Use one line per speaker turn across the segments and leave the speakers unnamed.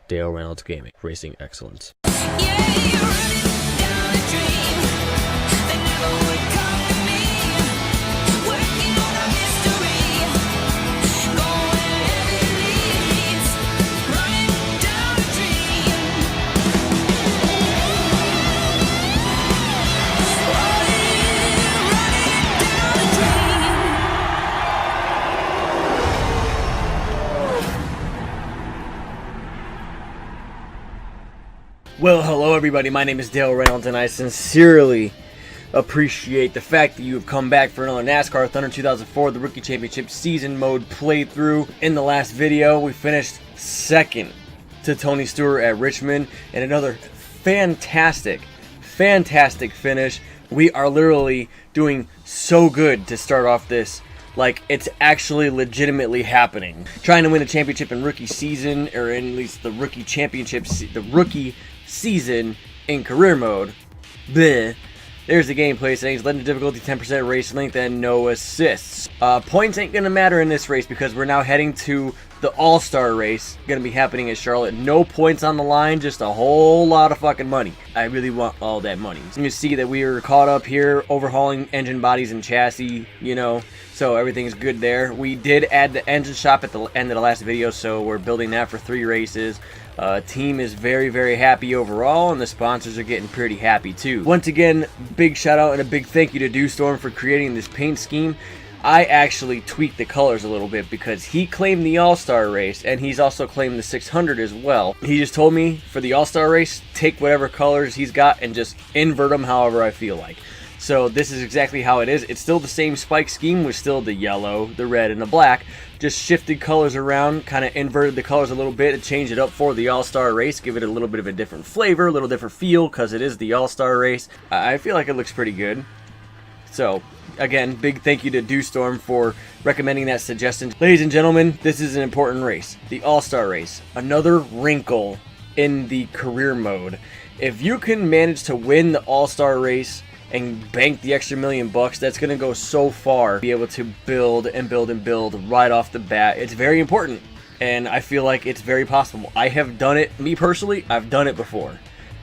Dale Reynolds Gaming, racing excellence. Well, hello everybody, my name is Dale Reynolds and I sincerely appreciate the fact that you have come back for another NASCAR Thunder 2004, the Rookie Championship Season Mode playthrough. In the last video, we finished second to Tony Stewart at Richmond and another fantastic finish. We are literally doing so good to start off this. Like, it's actually legitimately happening. Trying to win a championship in rookie season, or at least the rookie championship, the rookie season in career mode. Bleh. There's the gameplay settings. Legend difficulty 10%, race length, and no assists. Points ain't gonna matter in this race because we're now heading to the All-Star race. Gonna be happening in Charlotte. No points on the line, just a whole lot of fucking money. I really want all that money. You can see that we are caught up here, overhauling engine bodies and chassis, you know. So everything's good there. We did add the engine shop at the end of the last video, so we're building that for 3 races. Team is very happy overall, and the sponsors are getting pretty happy too. Once again, big shout out and a big thank you to Dewstorm for creating this paint scheme. I actually tweaked the colors a little bit because he claimed the All-Star race and he's also claimed the 600 as well. He just told me for the All-Star race, take whatever colors he's got and just invert them however I feel like. So this is exactly how it is. It's still the same spike scheme with still the yellow, the red, and the black. Just shifted colors around, kind of inverted the colors a little bit to change it up for the All-Star race. Give it a little bit of a different flavor, a little different feel because it is the All-Star race. I feel like it looks pretty good. So, again, big thank you to Dewstorm for recommending that suggestion. Ladies and gentlemen, this is an important race. The All-Star race. Another wrinkle in the career mode. If you can manage to win the All-Star race and bank the extra $1 million, that's going to go so far. Be able to build and build and build right off the bat. It's very important, and I feel like it's very possible. I have done it, me personally, I've done it before.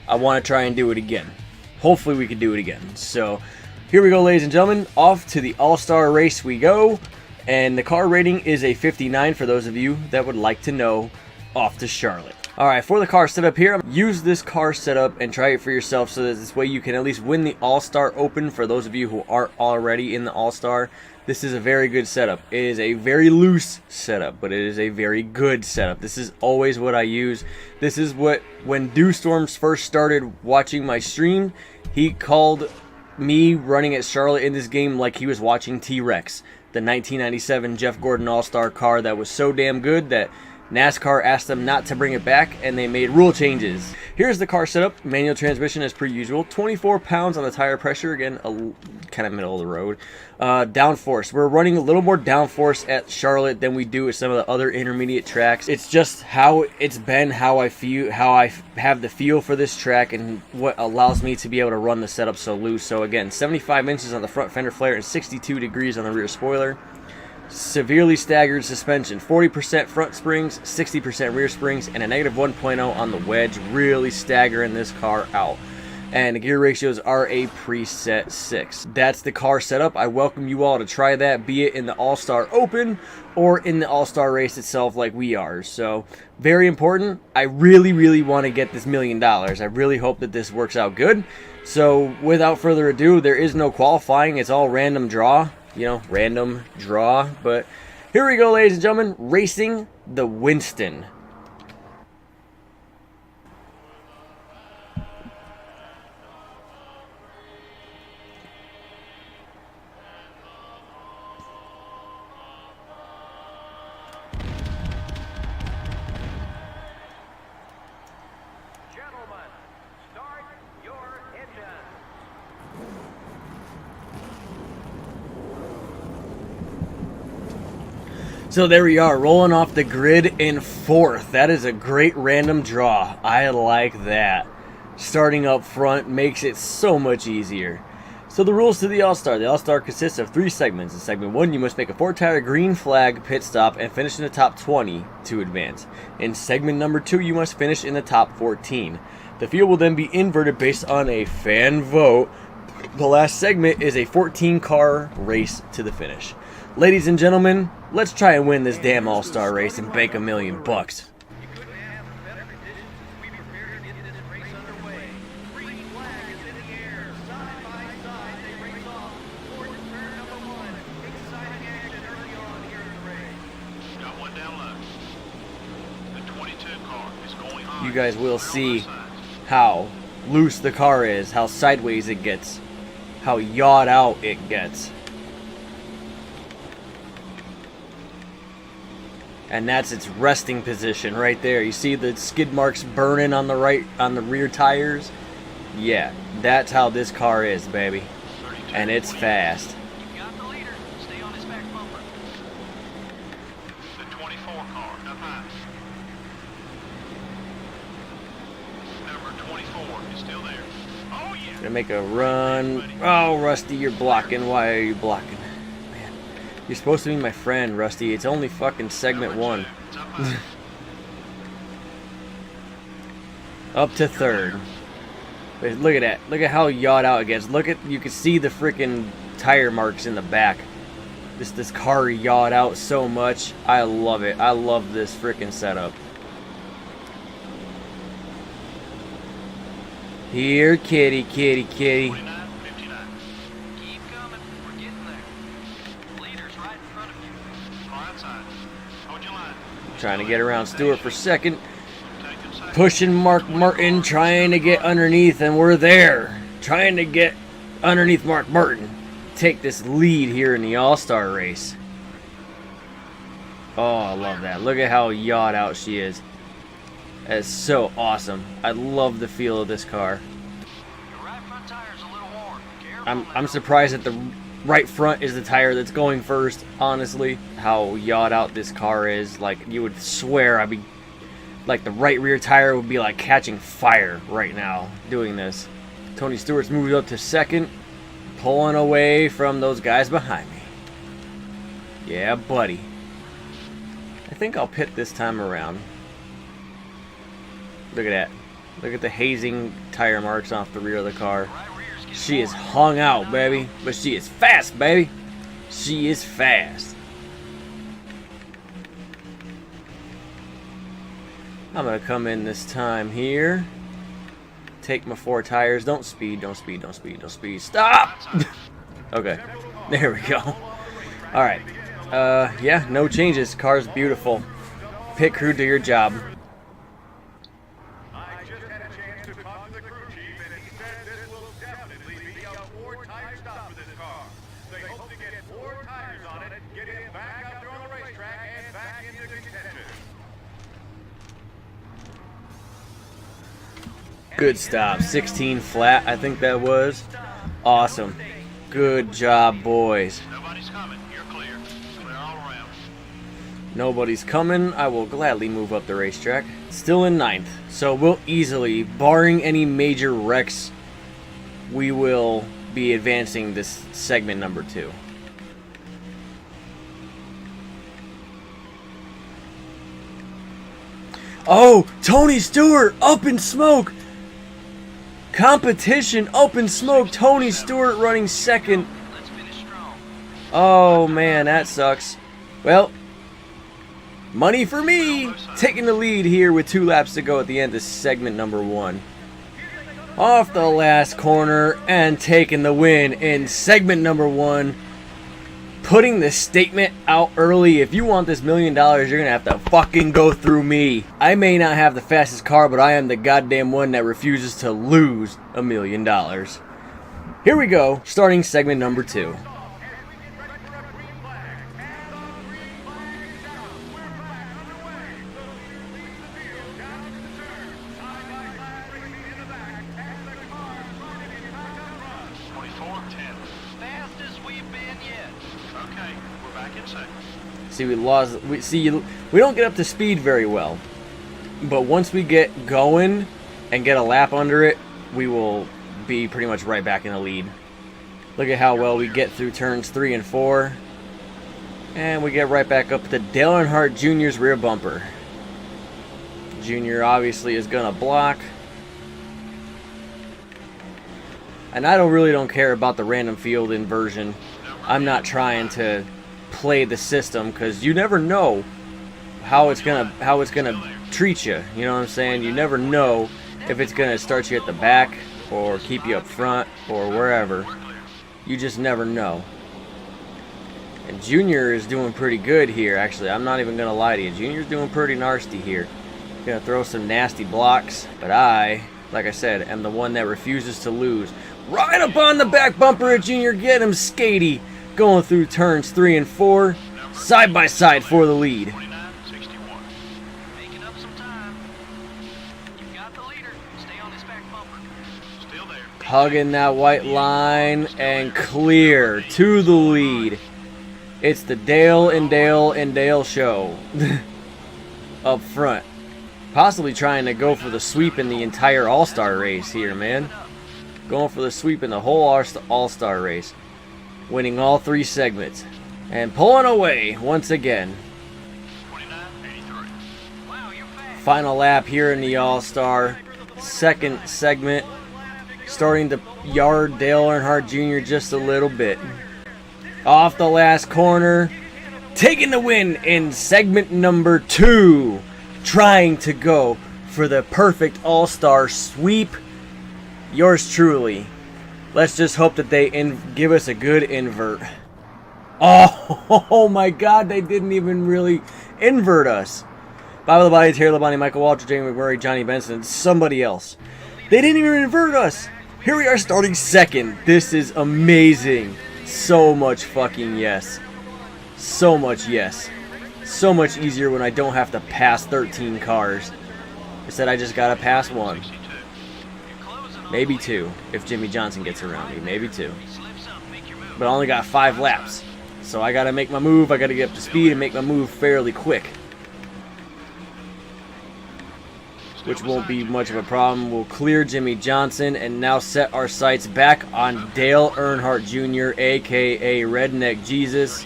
I want to try and do it again. Hopefully we can do it again. So here we go, ladies and gentlemen. Off to the All-Star race we go, and the car rating is a 59 for those of you that would like to know. Off to Charlotte. Alright, for the car setup here, use this car setup and try it for yourself so that this way you can at least win the All-Star Open for those of you who aren't already in the All-Star. This is a very good setup. It is a very loose setup, but it is a very good setup. This is always what I use. This is what, when Dewstorms first started watching my stream, he called me running at Charlotte in this game like he was watching T-Rex, the 1997 Jeff Gordon All-Star car that was so damn good that NASCAR asked them not to bring it back, and they made rule changes. Here's the car setup. Manual transmission as per usual. 24 pounds on the tire pressure. Again, kind of middle of the road. Downforce. We're running a little more downforce at Charlotte than we do at some of the other intermediate tracks. It's just how it's been, how I feel, how I have the feel for this track, and what allows me to be able to run the setup so loose. So again, 75 inches on the front fender flare and 62 degrees on the rear spoiler. Severely staggered suspension, 40% front springs, 60% rear springs, and a negative 1.0 on the wedge, really staggering this car out. And the gear ratios are a preset 6. That's the car setup. I welcome you all to try that, be it in the All-Star Open or in the All-Star race itself like we are. So, very important. I really want to get this $1 million. I really hope that this works out good. So, without further ado, there is no qualifying. It's all random draw. You know, random draw. But here we go, ladies and gentlemen, racing the Winston. So there we are, rolling off the grid in 4th. That is a great random draw. I like that. Starting up front makes it so much easier. So the rules to the All-Star. The All-Star consists of 3 segments. In segment 1, you must make a 4-tire green flag pit stop and finish in the top 20 to advance. In segment number 2, you must finish in the top 14. The field will then be inverted based on a fan vote. The last segment is a 14-car race to the finish. Ladies and gentlemen, let's try and win this damn All-Star race and bank $1 million bucks. You guys will see how loose the car is, how sideways it gets, how yawed out it gets. And that's its resting position right there. You see the skid marks burning on the rear tires? Yeah, that's how this car is, baby. And it's fast. Gonna make a run. Oh, Rusty, you're blocking. Why are you blocking? Man, you're supposed to be my friend, Rusty. It's only fucking segment 1. Up to 3rd. Wait, look at that. Look at how yawed out it gets. Look at, you can see the freaking tire marks in the back. This car yawed out so much. I love it. I love this freaking setup. Here, kitty, kitty, kitty.
49, 59. Keep coming. We're getting there. Leader's right in front of you. Far outside. Hold your line.
Trying to get around Stewart for second. Pushing Mark Martin, trying to get underneath, and we're there. Trying to get underneath Mark Martin. Take this lead here in the All-Star race. Oh, I love that. Look at how yawed out she is. That's so awesome. I love the feel of this car.
Your right front tire's a little worn.
I'm surprised that the right front is the tire that's going first, honestly. How yawed out this car is. Like, you would swear I'd be... Like, the right rear tire would be, like, catching fire right now doing this. Tony Stewart's moved up to second. Pulling away from those guys behind me. Yeah, buddy. I think I'll pit this time around. Look at that. Look at the hazing tire marks off the rear of the car. She is hung out, baby. But she is fast, baby. She is fast. I'm going to come in this time here. Take my 4 tires. Don't speed, don't speed, don't speed, don't speed. Stop! Okay. There we go. Alright. Yeah, no changes. Car's beautiful. Pit crew, do your job. Good stop. 16 flat, I think that was. Awesome. Good job, boys.
Nobody's coming. You're clear. Clear all around.
Nobody's coming. I will gladly move up the racetrack. Still in 9th. So we'll easily, barring any major wrecks, we will be advancing this segment number 2. Oh, Tony Stewart up in smoke. Competition up in smoke. Tony Stewart running second.
Let's finish strong.
Oh man, that sucks. Well, money for me. Taking the lead here with 2 laps to go at the end of segment number 1. Off the last corner and taking the win in segment number 1. Putting this statement out early. If you want this $1 million, you're gonna have to fucking go through me. I may not have the fastest car, but I am the goddamn one that refuses to lose $1 million. Here we go, starting segment number 2. See, we lost. We don't get up to speed very well, but once we get going and get a lap under it, we will be pretty much right back in the lead. Look at how well we get through turns 3 and 4. And we get right back up to Dale Earnhardt Jr.'s rear bumper. Jr. obviously is going to block. And I really don't care about the random field inversion. I'm not trying to play the system because you never know how it's gonna treat you. You know what I'm saying? You never know if it's gonna start you at the back or keep you up front or wherever. You just never know. And Junior is doing pretty good here. Actually, I'm not even gonna lie to you. Junior's doing pretty nasty here. Gonna throw some nasty blocks, but I, like I said, am the one that refuses to lose. Right up on the back bumper of Junior, get him skatey. Going through turns 3 and 4, side by side for the lead.
29.61. Making up some time. You've got the leader. Stay on this back bumper. Still there.
Hugging that white line and clear to the lead. It's the Dale and Dale show up front. Possibly trying to go for the sweep in the entire All-Star race here, man. Going for the sweep in the whole All-Star race. Winning all 3 segments. And pulling away once again.
29.83. Wow, you're fast.
Final lap here in the All-Star. Second segment. Starting to yard Dale Earnhardt Jr. just a little bit. Off the last corner. Taking the win in segment number 2. Trying to go for the perfect All-Star sweep. Yours truly. Let's just hope that they give us a good invert. Oh my God, they didn't even really invert us. Bob Labonte, Terry Labonte, Michael Walter, Jamie McMurray, Johnny Benson, somebody else. They didn't even invert us. Here we are starting second. This is amazing. So much fucking yes. So much yes. So much easier when I don't have to pass 13 cars. Instead, I just gotta pass 1. Maybe 2, if Jimmy Johnson gets around me. Maybe 2. But I only got 5 laps. So I gotta make my move. I gotta get up to speed and make my move fairly quick. Which won't be much of a problem. We'll clear Jimmy Johnson and now set our sights back on Dale Earnhardt Jr., a.k.a. Redneck Jesus.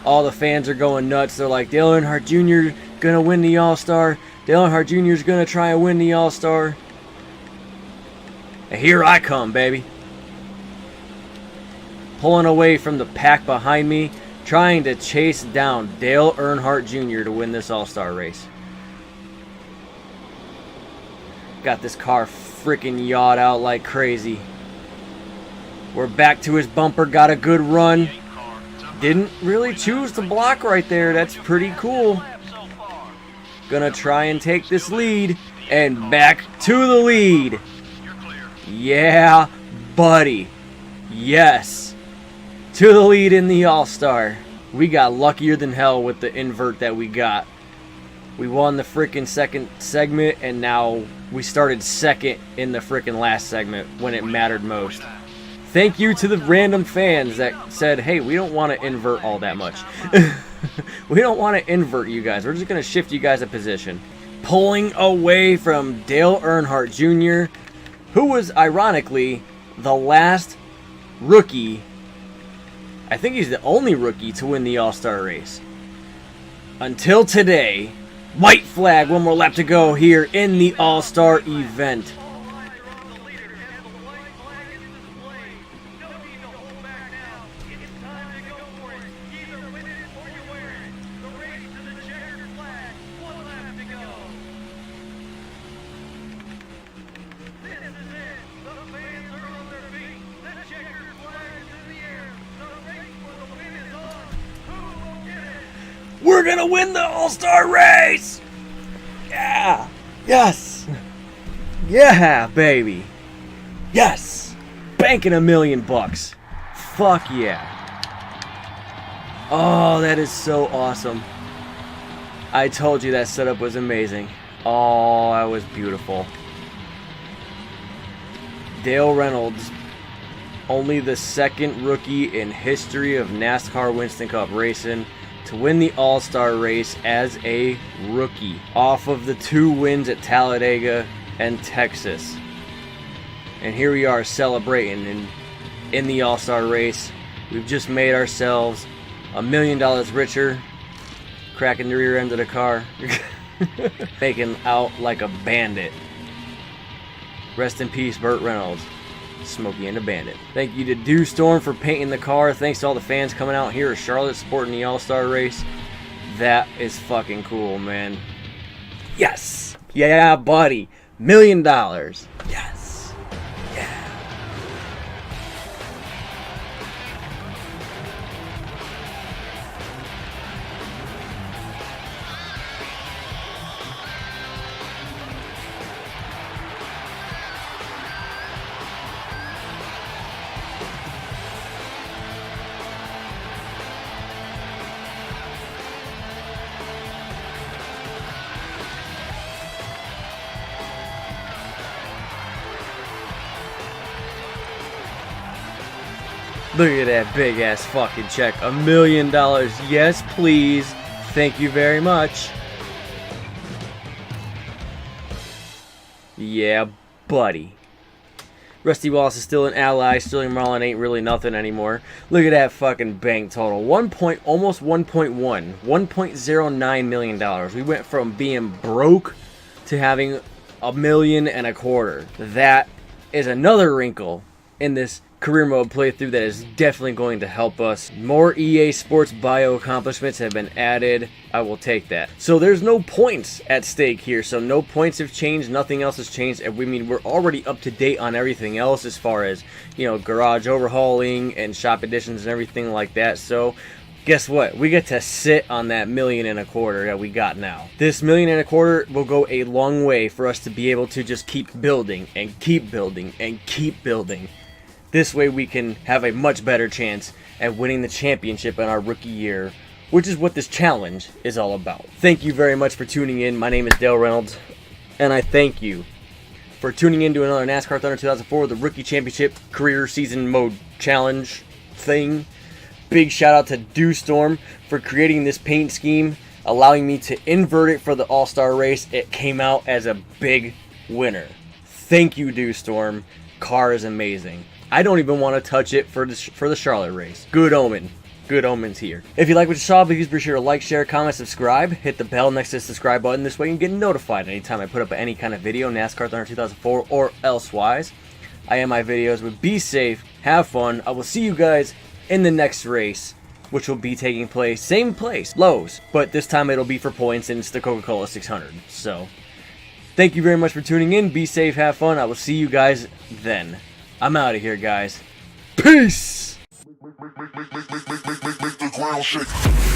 All the fans are going nuts. They're like, Dale Earnhardt Jr. gonna win the All-Star. Dale Earnhardt Jr. is gonna try and win the All-Star. And here I come, baby. Pulling away from the pack behind me, trying to chase down Dale Earnhardt Jr. to win this All-Star race. Got this car freaking yawed out like crazy. We're back to his bumper, got a good run. Didn't really choose to block right there. That's pretty cool. Gonna try and take this lead. And back to the lead. Yeah, buddy. Yes. To the lead in the All-Star. We got luckier than hell with the invert that we got. We won the freaking second segment, and now we started second in the freaking last segment when it mattered most. Thank you to the random fans that said, hey, we don't want to invert all that much. We don't want to invert you guys. We're just going to shift you guys a position. Pulling away from Dale Earnhardt Jr., who was, ironically, the last rookie. I think he's the only rookie to win the All-Star race. Until today. White flag, 1 more lap to go here in the All-Star event. We're gonna win the All-Star race! Yeah! Yes! Yeah, baby! Yes! Banking $1 million bucks. Fuck yeah. Oh, that is so awesome. I told you that setup was amazing. Oh, that was beautiful. Dale Reynolds, only the second rookie in history of NASCAR Winston Cup racing to win the All-Star race as a rookie off of the 2 wins at Talladega and Texas. And here we are celebrating in the All-Star race. We've just made ourselves $1 million richer, cracking the rear end of the car, making out like a bandit. Rest in peace, Burt Reynolds, Smokey and the Bandit. Thank you to Dew Storm for painting the car. Thanks to all the fans coming out here at Charlotte supporting the All-Star race. That is fucking cool, man. Yes! Yeah, buddy. $1 million. Yes. Yeah. Look at that big ass fucking check. $1 million. Yes, please. Thank you very much. Yeah, buddy. Rusty Wallace is still an ally. Sterling Marlin ain't really nothing anymore. Look at that fucking bank total. Almost 1.1. $1.09 million. We went from being broke to having $1.25 million. That is another wrinkle in this career mode playthrough that is definitely going to help us. More EA Sports bio accomplishments have been added. I will take that. So there's no points at stake here. So no points have changed. Nothing else has changed. And we mean we're already up to date on everything else as far as, you know, garage overhauling and shop additions and everything like that. So guess what? We get to sit on that $1.25 million that we got now. This $1.25 million will go a long way for us to be able to just keep building and keep building and keep building. This way we can have a much better chance at winning the championship in our rookie year, which is what this challenge is all about. Thank you very much for tuning in. My name is Dale Reynolds, and I thank you for tuning in to another NASCAR Thunder 2004, the Rookie Championship Career Season Mode Challenge thing. Big shout out to Dew Storm for creating this paint scheme, allowing me to invert it for the All-Star race. It came out as a big winner. Thank you, Dew Storm. Car is amazing. I don't even want to touch it for the Charlotte race. Good omen. Good omens here. If you like what you saw, please be sure to like, share, comment, subscribe. Hit the bell next to the subscribe button. This way you can get notified anytime I put up any kind of video, NASCAR Thunder 2004 or elsewise. I end my videos with be safe, have fun. I will see you guys in the next race, which will be taking place, same place, Lowes. But this time it'll be for points and it's the Coca-Cola 600. So, thank you very much for tuning in. Be safe, have fun. I will see you guys then. I'm out of here, guys. Peace!
Make the ground shake.